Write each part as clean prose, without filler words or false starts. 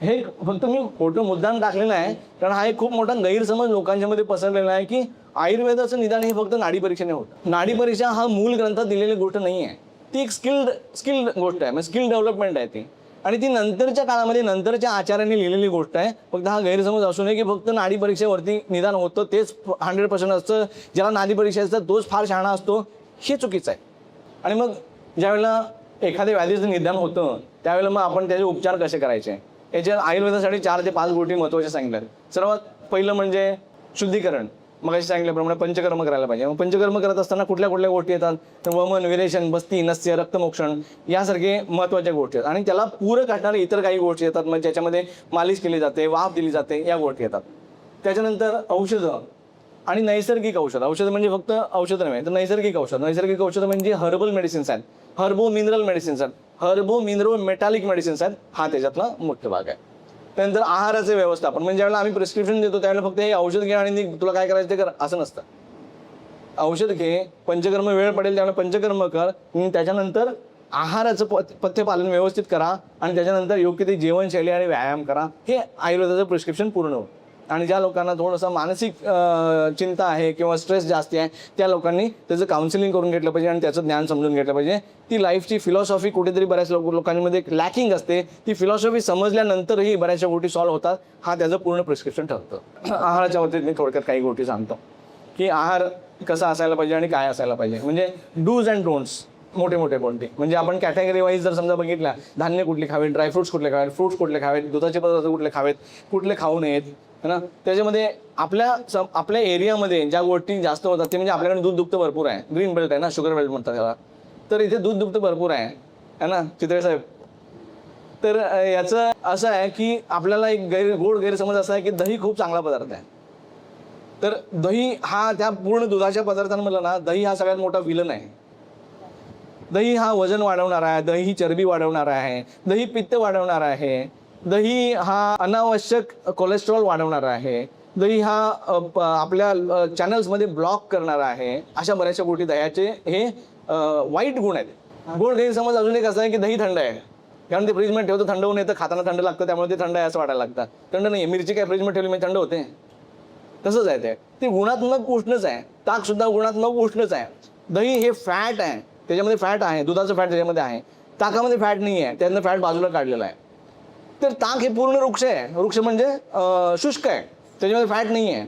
हे फक्त मी फोटो मुद्दाम टाकलेला आहे कारण हा एक खूप मोठा गैरसमज लोकांच्या मध्ये पसरलेला आहे की आयुर्वेदाचं निदान हे फक्त नाडी परीक्षेने होतं. नाडी परीक्षा हा मूल ग्रंथात दिलेली गोष्ट नाही आहे, ती एक स्किल्ड गोष्ट आहे, म्हणजे स्किल डेव्हलपमेंट आहे ती, आणि ती नंतरच्या काळामध्ये नंतरच्या आचार्यांनी लिहिलेली गोष्ट आहे. फक्त हा गैरसमज असू नये की फक्त नाडी परीक्षेवरती निदान होतं तेच 100% असतं, ज्याला नाडी परीक्षा असतं तोच फार शहाणा असतो, हे चुकीचं आहे. आणि मग ज्यावेळेला एखाद्या व्याधीचं निदान होतं त्यावेळेला मग आपण त्याचे उपचार कसे करायचे, याच्या आयुर्वेदासाठी 4 ते 5 गोष्टी महत्त्वाच्या सांगितल्या. सर्वात पहिलं म्हणजे शुद्धीकरण. मग अशी सांगितल्याप्रमाणे पंचकर्म करायला पाहिजे. मग पंचकर्म करत असताना कुठल्या कुठल्या गोष्टी येतात, तर वमन, विरेचन, बस्ती, नस्य, रक्तमोक्षण यासारखे महत्त्वाच्या गोष्टी आहेत. आणि त्याला पूरक असणारे इतर काही गोष्टी येतात, मग ज्याच्यामध्ये मालिश केली जाते, वाफ दिली जाते, या गोष्टी येतात. त्याच्यानंतर औषधं आणि नैसर्गिक औषध. औषध म्हणजे फक्त औषध नव्हे तर नैसर्गिक औषध. नैसर्गिक औषध म्हणजे हर्बल मेडिसिन्स आहेत, हर्बो मिनरल मेडिसिन्स आहेत, हर्बो मिनरल मेटॅलिक मेडिसिन्स आहेत, हा त्याच्यातला मुख्य भाग आहे. त्यानंतर आहाराचे व्यवस्थापन. म्हणजे ज्यावेळेला आम्ही प्रिस्क्रिप्शन देतो त्यावेळेला फक्त हे औषध घे आणि तुला काय करायचं ते कर असं नसतं. औषध घे, पंचकर्म वेळ पडेल त्यावेळेला पंचकर्म कर, त्याच्यानंतर आहाराचं पथ्यपालन व्यवस्थित करा आणि त्याच्यानंतर योग्य ते जीवनशैली आणि व्यायाम करा. हे आयुर्वेदाचं प्रिस्क्रिप्शन पूर्ण होतं. आणि ज्या लोकांना थोडंसं मानसिक चिंता आहे किंवा स्ट्रेस जास्त आहे त्या लोकांनी त्याचं काउन्सिलिंग करून घेतलं पाहिजे आणि त्याचं ज्ञान समजून घेतलं पाहिजे. ती लाईफची फिलॉसॉफी कुठेतरी बऱ्याच लोकांमध्ये लॅकिंग असते, ती फिलॉसॉफी समजल्यानंतरही बऱ्याचशा गोष्टी सॉल्व्ह होतात. हा त्याचं पूर्ण प्रिस्क्रिप्शन ठरतं. आहाराच्या बाबतीत मी थोडक्यात काही गोष्टी सांगतो की आहार कसा असायला पाहिजे आणि काय असायला पाहिजे. म्हणजे डूज अँड डोंट्स मोठे मोठे कोणते, म्हणजे आपण कॅटेगरी वाईज जर समजा बघितल्या, धान्य कुठले खावेत, ड्रायफ्रुट्स कुठले खावेत, फ्रूट्स कुठले खावेत, दुधाचे पदार्थ कुठले खावेत, कुठले खाऊ नयेत, है ना. त्याच्यामध्ये आपल्या एरियामध्ये ज्या गोष्टी जास्त होतात ते म्हणजे आपल्याकडे दूध दुभतं भरपूर आहे, ग्रीन बेल्ट आहे ना, शुगर बेल्ट म्हणतात त्याला, तर इथे दूध दुभतं भरपूर आहे ना चितळे साहेब. तर याचं असं आहे की आपल्याला एक गोड गैरसमज असा आहे की दही खूप चांगला पदार्थ आहे. तर दही हा त्या पूर्ण दुधाच्या पदार्थांमधला ना दही हा सगळ्यात मोठा विलन आहे. दही हा वजन वाढवणारा आहे, दही चरबी वाढवणारा आहे, दही पित्त वाढवणारा आहे, दही हा अनावश्यक कोलेस्ट्रॉल वाढवणारा आहे, दही हा आपल्या चॅनल्समध्ये ब्लॉक करणारा आहे. अशा बऱ्याचशा गोष्टी दह्याचे हे वाईट गुण आहेत. गोड गैरसमज अजून एक असा आहे की दही थंड आहे, कारण ते फ्रीजमध्ये ठेवतं थंड होऊन येतं, खाताना थंड लागतं त्यामुळे ते थंड आहे असं वाटायला लागतं. थंड नाही, मिरची काय फ्रीजमध्ये ठेवली म्हणजे थंड होते, तसंच आहे ते गुणात्मक उष्णच आहे. ताक सुद्धा गुणात्मक उष्णच आहे. दही हे फॅट आहे, त्याच्यामध्ये फॅट आहे, दुधाचं फॅट त्याच्यामध्ये आहे, ताकामध्ये फॅट नाही आहे, त्यातनं फॅट बाजूला काढलेलं आहे. तर ताक हे पूर्ण वृक्ष आहे, वृक्ष म्हणजे शुष्क आहे, त्याच्यामध्ये फॅट नाही आहे.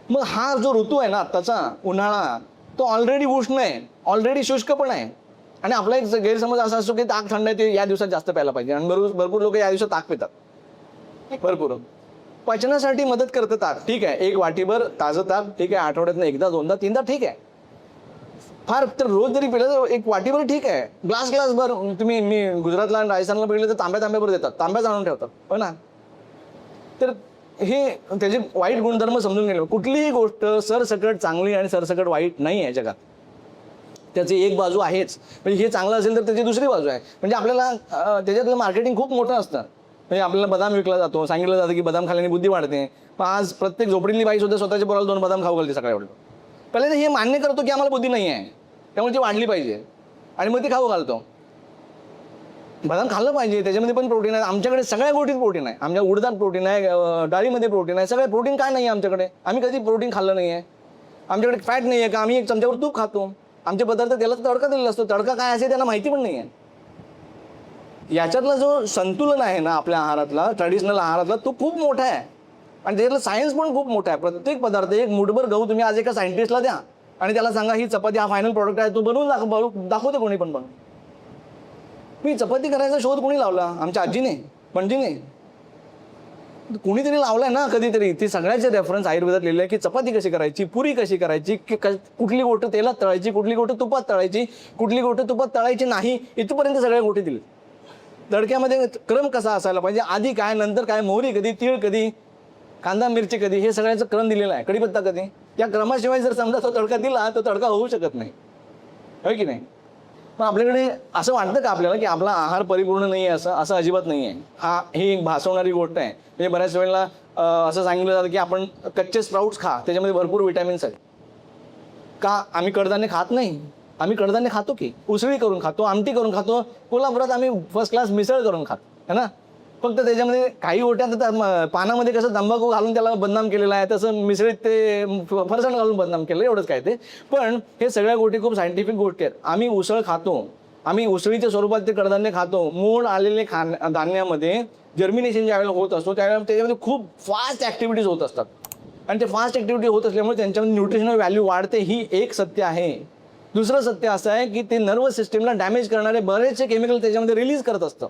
मग हा जो ऋतू आहे ना आत्ताचा उन्हाळा, तो ऑलरेडी उष्ण आहे, ऑलरेडी शुष्क पण आहे. आणि आपला एक गैरसमज असा असतो की ताक थंड आहे ते या दिवसात जास्त प्यायला पाहिजे, आणि भरपूर लोक या दिवसात ताक पितात. भरपूर पचनासाठी मदत करतं ताक, ठीक आहे, एक वाटीभर ताजं ताक ठीक आहे, आठवड्यातनं एकदा दोनदा तीनदा ठीक आहे, फार तर रोज जरी पिलं तर एक वाटीभर ठीक आहे. ग्लास भर तुम्ही मी गुजरातला आणि राजस्थानला पिलं तर तांब्याभर देतात, तांब्याच आणून ठेवतात, हो ना. तर हे त्याचे वाईट गुणधर्म समजून गेले. कुठलीही गोष्ट सरसकट चांगली आणि सरसकट वाईट नाही आहे जगात, त्याची एक बाजू आहेच. म्हणजे हे चांगलं असेल तर त्याची दुसरी बाजू आहे. म्हणजे आपल्याला त्याच्यातलं मार्केटिंग खूप मोठं असतं. म्हणजे आपल्याला बदाम विकला जातो, सांगितलं जातं की बदाम खाल्याने बुद्धी वाढते. पण आज प्रत्येक झोपडीतली बाई सुद्धा स्वतःच्या पोराला 2 बदाम खाऊ घालते सकाळी. पहिले तर हे मान्य करतो की आम्हाला बुद्धी नाही आहे, त्यामुळे ती वाढली पाहिजे, आणि मग ती खाऊ घालतो. बदाम खाल्लं पाहिजे, त्याच्यामध्ये पण प्रोटीन आहे. आमच्याकडे सगळ्या गोष्टीत प्रोटीन आहे. आमच्या उडदात प्रोटीन आहे, डाळीमध्ये प्रोटीन आहे, सगळं प्रोटीन काय नाही आहे आमच्याकडे. आम्ही कधी प्रोटीन खाल्लं नाही आहे. आमच्याकडे फॅट नाही आहे का, आम्ही 1 चमच्यावर तूप खातो. आमचे पदार्थ त्याला तडका दिलेला असतो, तडका काय असेल त्यांना माहिती पण नाही आहे. याच्यातला जो संतुलन आहे ना आपल्या आहारातला, ट्रॅडिशनल आहारातला, तो खूप मोठा आहे. आणि त्याच्यातलं सायन्स पण खूप मोठा आहे. प्रत्येक पदार्थ, एक मुठभर गहू तुम्ही आज एका सायंटिस्टला द्या आणि त्याला सांगा ही चपाती हा फायनल प्रॉडक्ट आहे, तो बनवून दाखवते कोणी पण बनवून. मी चपाती करायचा शोध कोणी लावला? आमच्या आजीने, पणजीने, कुणीतरी लावलाय ना कधीतरी. ती सगळ्याचे रेफरन्स आयुर्वेदात लिहिले की चपाती कशी करायची, पुरी कशी करायची, कुठली गोष्ट तेलात तळायची, कुठली गोष्ट तुपात तळायची, कुठली गोष्ट तुपात तळायची नाही, इथपर्यंत सगळ्या गोष्टी दिल्या. तडक्यामध्ये क्रम कसा असायला पाहिजे, आधी काय नंतर काय, मोहरी कधी, तीळ कधी, कांदा मिरची कधी, हे सगळ्याचं क्रम दिलेला आहे. कढीपत्ता कधी, त्या क्रमाशिवाय जर समजा तो तडका दिला तर तडका होऊ शकत नाही, होय की नाही. पण आपल्याकडे असं वाटतं का आपल्याला की आपला आहार परिपूर्ण नाही आहे? असं अजिबात नाही आहे. ही एक भासवणारी गोष्ट आहे. म्हणजे बऱ्याच वेळेला असं सांगितलं जातं की आपण कच्चे स्प्राउट्स खा, त्याच्यामध्ये भरपूर विटॅमिन्स आहेत. का आम्ही कडधान्य खात नाही? आम्ही कडधान्य खातो की, उसळी करून खातो, आमटी करून खातो, कोल्हापुरात आम्ही फर्स्ट क्लास मिसळ करून खातो, है ना. फक्त त्याच्यामध्ये काही गोट्या तर पानामध्ये कसं तंबाखू घालून त्याला बदनाम केलेला आहे, तसं मिसळीत ते फरसाण घालून बदनाम केलं, एवढंच काय ते. पण हे सगळ्या गोष्टी खूप सायंटिफिक गोष्टी आहेत. आम्ही उसळ खातो, आम्ही उसळीच्या स्वरूपात ते कडधान्य खातो. मोड आलेले धान्यामध्ये जर्मिनेशन ज्यावेळेला होत असतो त्यावेळेला त्याच्यामध्ये खूप फास्ट ॲक्टिव्हिटीज होत असतात आणि ते फास्ट ॲक्टिव्हिटी होत असल्यामुळे त्यांच्यामध्ये न्यूट्रिशनल व्हॅल्यू वाढते. ही एक सत्य आहे. दुसरं सत्य असं आहे की ते नर्वस सिस्टीमला डॅमेज करणारे बरेचसे केमिकल त्याच्यामध्ये रिलीज करत असतं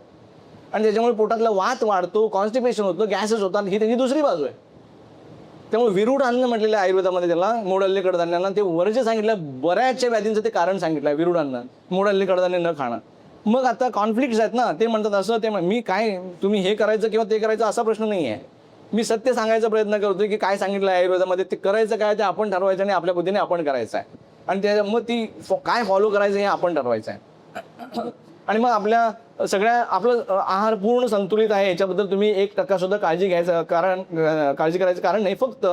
आणि त्याच्यामुळे पोटातला वात वाढतो, कॉन्स्टिपेशन होतं, गॅसेस होतात. ही त्याची दुसरी बाजू आहे. त्यामुळे विरूढ अन्न म्हटलेलं आहे आयुर्वेदामध्ये त्याला. मोड आलेले कडधान्यांना ते वर्ज्य सांगितलं, बऱ्याचशा व्याधींचं ते कारण सांगितलं आहे विरूढ अन्न, मोड आलेले कडधान्य न खाणं. मग आता कॉन्फ्लिक्ट्स आहेत ना, ते म्हणतात असं, ते मी काय तुम्ही हे करायचं किंवा ते करायचं असा प्रश्न नाही आहे. मी सत्य सांगायचा प्रयत्न करतोय की काय सांगितलं आहे आयुर्वेदामध्ये, ते करायचं काय ते आपण ठरवायचं आणि आपल्या पद्धतीने आपण करायचं आहे आणि त्या मग ती काय फॉलो करायचं हे आपण ठरवायचं आहे. आणि मग आपल्या सगळ्या आपलं आहार पूर्ण संतुलित आहे याच्याबद्दल तुम्ही 1% सुद्धा काळजी करायचं कारण नाही. फक्त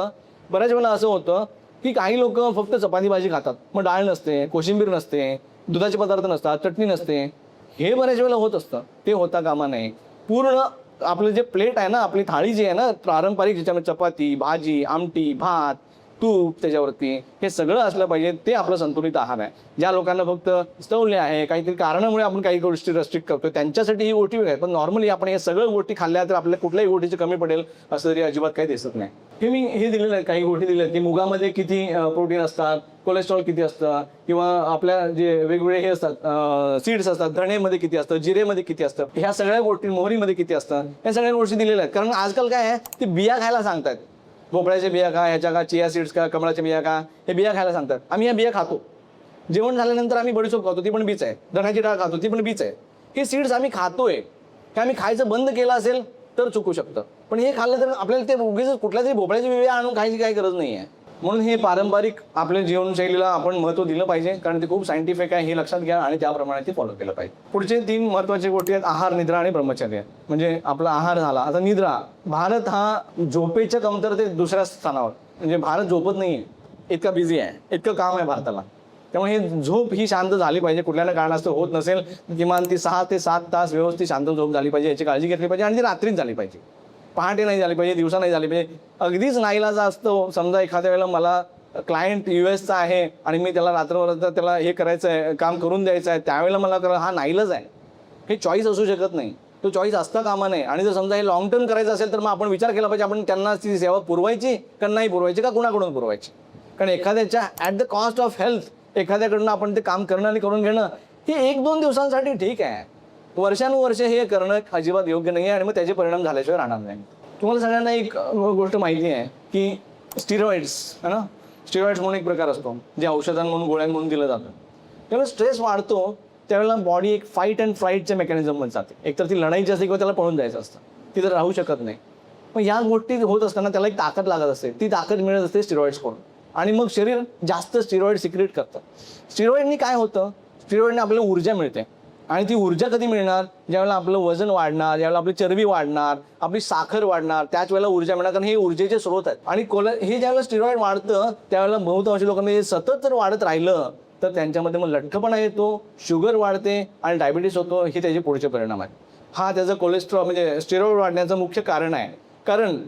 बऱ्याच वेळेला असं होतं की काही लोक फक्त चपाती भाजी खातात, मग डाळ नसते, कोशिंबीर नसते, दुधाचे पदार्थ नसतात, चटणी नसते. हे बऱ्याच वेळेला होत असतं, ते होता कामा नये. पूर्ण आपलं जे प्लेट आहे ना, आपली थाळी जी आहे ना पारंपरिक, ज्याच्यामध्ये चपाती, भाजी, आमटी, भात, तूप त्याच्यावरती, हे सगळं असलं पाहिजे. ते आपलं संतुलित आहार आहे. ज्या लोकांना फक्त सवले आहे, काहीतरी कारणामुळे आपण काही गोष्टी रेस्ट्रिक्ट करतो, त्यांच्यासाठी ही गोष्टी वेगळी आहे. पण नॉर्मली आपण हे सगळं गोष्टी खाल्ल्या तर आपल्याला कुठल्याही गोष्टीची कमी पडेल असं तरी अजिबात काही दिसत नाही. हे मी हे दिलेलं आहे, काही गोष्टी दिल्या आहेत की मुगामध्ये किती प्रोटीन असतात, कोलेस्ट्रॉल किती असतं, किंवा आपल्या जे वेगवेगळे हे असतात सीड्स असतात, धणेमध्ये किती असतं, जिरेमध्ये किती असतं, ह्या सगळ्या गोष्टी, मोहरीमध्ये किती असतं, या सगळ्या गोष्टी दिलेल्या आहेत. कारण आजकाल काय आहे, ते बिया खायला सांगतात. भोपळ्याच्या बिया खा, ह्याच्या का, चिया सीड्स का, कमळाच्या बिया का, हे बिया खायला सांगतात. आम्ही या बिया खातो. जेवण झाल्यानंतर आम्ही बडीशोप खातो, ती पण बीच आहे. धण्याची डाळ खातो, ती पण बीच आहे. हे सीड्स आम्ही खातोय. हे आम्ही खायचं बंद केलं असेल तर चुकू शकतं. पण हे खाल्लं तर आपल्याला ते उगीच कुठल्या तरी भोपळ्याच्या बिया आणून खायची काही गरज नाही आहे. म्हणून हे पारंपरिक आपल्या जीवनशैलीला आपण महत्त्व दिलं पाहिजे, कारण ते खूप सायंटिफिक आहे हे लक्षात घ्या आणि त्याप्रमाणे ते फॉलो केलं पाहिजे. पुढचे 3 महत्त्वाचे गोष्टी आहेत आहार, निद्रा आणि ब्रह्मचर्य. म्हणजे आपला आहार झाला, आता निद्रा. भारत हा झोपेच्या कमतरतेत दुसऱ्या स्थानावर, म्हणजे भारत झोपत नाहीये, इतका बिझी आहे, इतकं काम आहे भारताला. त्यामुळे हे झोप ही शांत झाली पाहिजे. कुठल्या कारणास्तव होत नसेल, किमान ती 6 ते 7 तास व्यवस्थित शांत झोप झाली पाहिजे, याची काळजी घेतली पाहिजे. आणि ती रात्रीच झाली पाहिजे, पहाटे नाही झाली पाहिजे, दिवसा नाही झाली पाहिजे. अगदीच नाईलाजा असतो, समजा एखाद्या वेळेला मला क्लायंट US चा आहे आणि मी त्याला रात्रभर त्याला हे करायचं आहे, काम करून द्यायचं आहे, त्यावेळेला मला हा नाईलाज आहे. हे चॉईस असू शकत नाही, तो चॉईस असता कामा नये. आणि जर समजा हे लॉंग टर्म करायचं असेल तर मग आपण विचार केला पाहिजे, आपण त्यांना ती सेवा पुरवायची का नाही पुरवायची, का कुणाकडून पुरवायची. कारण एखाद्याच्या at the cost of health एखाद्याकडनं आपण ते काम करणं आणि करून घेणं हे 1-2 दिवसांसाठी ठीक आहे. वर्षानुवर्षे हे करणं अजिबात योग्य नाही आहे आणि मग त्याचे परिणाम झाल्याशिवाय राहणार नाही. तुम्हाला सगळ्यांना एक गोष्ट माहिती आहे की स्टिरॉइड्स आहे ना, स्टिरॉइड्स म्हणून एक प्रकार असतो जे औषधांमधून गोळ्यांमधून दिलं जातं. त्यामुळे स्ट्रेस वाढतो त्यावेळेला बॉडी एक फाईट अँड फ्लाईटच्या मेकॅनिझममध्ये जाते. एकतर ती लढायची असते किंवा त्याला पळून जायचं असतं, ती तर राहू शकत नाही. मग ह्या गोष्टी होत असताना त्याला एक ताकद लागत असते, ती ताकद मिळत असते स्टिरॉइड्सकडून आणि मग शरीर जास्त स्टिरॉइड सिक्रेट करतं. स्टिरॉइडनी काय होतं, स्टिरॉइडने आपल्याला ऊर्जा मिळते आणि ती ऊर्जा कधी मिळणार, ज्यावेळेला आपलं वजन वाढणार, ज्यावेळेला आपली चरबी वाढणार, आपली साखर वाढणार, त्याच वेळेला ऊर्जा मिळणार. कारण हे ऊर्जेचे स्रोत आहेत. आणि हे ज्यावेळेला स्टिरॉइड वाढतं त्यावेळेला बहुतांशी लोकांना हे सतत जर वाढत राहिलं तर त्यांच्यामध्ये मग लठ्ठपणा येतो, शुगर वाढते आणि डायबिटीस होतो. हे त्याचे पुढचे परिणाम आहेत. हा त्याचं कोलेस्ट्रॉल म्हणजे स्टिरॉइड वाढण्याचं मुख्य कारण आहे. कारण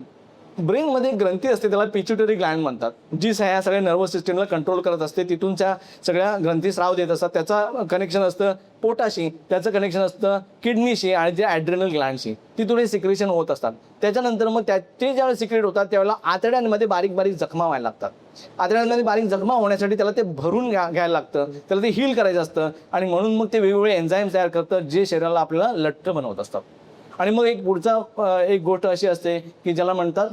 ब्रेनमध्ये एक ग्रंथी असते, त्याला पिच्युटरी ग्लँड म्हणतात, जी ह्या सगळ्या नर्वस सिस्टीमला कंट्रोल करत असते. तिथूनच्या सगळ्या ग्रंथी स्राव देत असतात. त्याचं कनेक्शन असतं पोटाशी, त्याचं कनेक्शन असतं किडनीशी आणि जे ॲड्रेनल ग्लँडशी. तिथून हे सिक्रेशन होत असतात. त्याच्यानंतर मग ते ज्यावेळेला सिक्रेट होतात त्यावेळेला आतड्यांमध्ये बारीक बारीक जखमा व्हायला लागतात. आतड्यांमध्ये बारीक जखमा होण्यासाठी त्याला ते भरून घ्यायला लागतं, त्याला ते हील करायचं असतं आणि म्हणून मग ते वेगवेगळे एन्झाईम तयार करतं जे शरीराला आपल्याला लठ्ठ बनवत असतात. आणि मग एक पुढचा एक गोष्ट अशी असते की ज्याला म्हणतात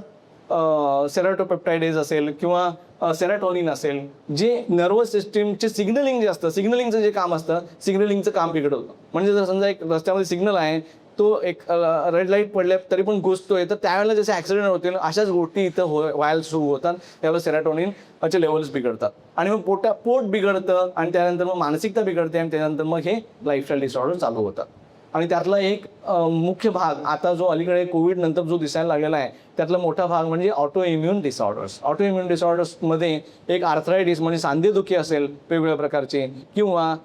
सेरोटोपेप्टाइडेज असेल किंवा सेरोटोनिन असेल, जे नर्वस सिस्टीमचे सिग्नलिंग जे असतं, सिग्नलिंगचं जे काम असतं, सिग्नलिंगचं काम बिघडवतं. म्हणजे जर समजा एक रस्त्यामध्ये सिग्नल आहे, तो एक रेड लाईट पडले तरी पण घुसतोय, तर त्यावेळेला जसे ॲक्सिडेंट होतील अशाच गोष्टी इथं व्हायला सुरू होतात. त्यावेळेला सेरोटोनिनचे लेवल्स बिघडतात आणि मग पोट बिघडतं आणि त्यानंतर मग मानसिकता बिघडते आणि त्यानंतर मग हे लाईफस्टाईल डिसऑर्डर चालू होतात. आणि त्यातला एक मुख्य भाग आता जो अलीकडे कोविड नंतर जो दिसायला लागलेला आहे त्यातला मोठा भाग म्हणजे auto immune disorders. Auto immune डिसऑर्डर्समध्ये एक आर्थरायटिस म्हणजे सांधेदुखी असेल वेगवेगळ्या प्रकारचे, किंवा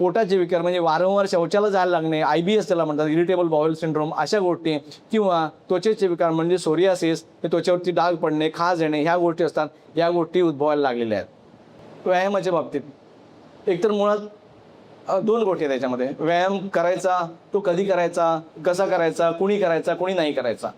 पोटाचे विकार म्हणजे वारंवार शौचाला जायला लागणे, IBS त्याला म्हणतात, इरिटेबल बाउल सिंड्रोम, अशा गोष्टी, किंवा त्वचेचे विकार म्हणजे सोरियासिस, त्वचेवरती डाग पडणे, खाज येणे, ह्या गोष्टी असतात, या गोष्टी उद्भवायला लागलेल्या आहेत. व्यायामाच्या बाबतीत एकतर मुळात 2 गोष्टी आहेत त्याच्यामध्ये. व्यायाम करायचा, तो कधी करायचा, कसा करायचा, कुणी करायचा, कुणी नाही करायचा.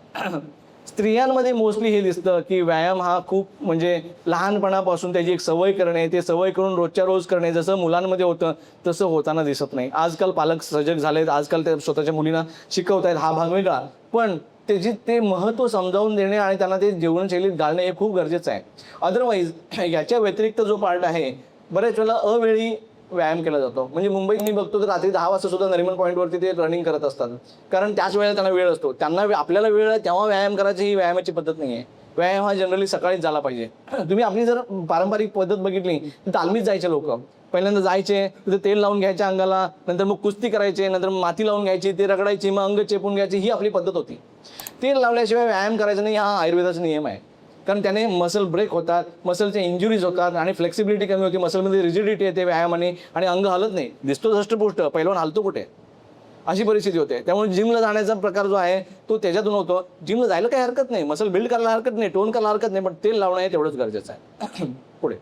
स्त्रियांमध्ये मोस्टली हे दिसतं की व्यायाम हा खूप म्हणजे लहानपणापासून त्याची एक सवय करणे, ते सवय करून रोजच्या रोज करणे, जसं मुलांमध्ये होतं तसं होताना दिसत नाही. आजकाल पालक सजग झालेत, आजकाल ते स्वतःच्या मुलींना शिकवत आहेत, हा भाग वेगळा, पण ते महत्त्व समजावून देणे आणि त्यांना ते जीवनशैलीत घालणे हे खूप गरजेचं आहे. अदरवाईज याच्या व्यतिरिक्त जो पार्ट आहे, बऱ्याच वेळेला अवेळी व्यायाम केला जातो. म्हणजे मुंबईत मी बघतो तर रात्री 10 वाजता सुद्धा नरिमन पॉईंटवरती ते रनिंग करत असतात, कारण त्याच वेळेला त्यांना वेळ असतो. त्यांना आपल्याला वेळ आहे तेव्हा व्यायाम करायची ही व्यायामाची पद्धत नाही आहे. व्यायाम हा जनरली सकाळीच झाला पाहिजे. तुम्ही आपली जर पारंपरिक पद्धत बघितली तर तालमीत जायचे लोक, पहिल्यांदा जायचे, तिथे तेल लावून घ्यायचे अंगाला, नंतर मग कुस्ती करायचे, नंतर माती लावून घ्यायची, ते रगडायची, मग अंग चेपून घ्यायची, ही आपली पद्धत होती. तेल लावल्याशिवाय व्यायाम करायचा नाही, हा आयुर्वेदाचा नियम आहे. कारण त्याने मसल ब्रेक होतात, मसलचे इंजुरीज होतात आणि फ्लेक्सिबिलिटी कमी होती, मसलमध्ये रिजिडिटी येते व्यायामाने आणि अंग हलत नाही. दिसतो धष्टपुष्ट, पहिलवान हलतो कुठे, अशी परिस्थिती होते. त्यामुळे जिमला जाण्याचा प्रकार जो आहे तो त्याच्यातून होतो. जिमला जायला काही हरकत नाही, मसल बिल्ड करायला हरकत नाही, टोन करायला हरकत नाही, पण तेल लावणं हे तेवढंच गरजेचं आहे. पुढे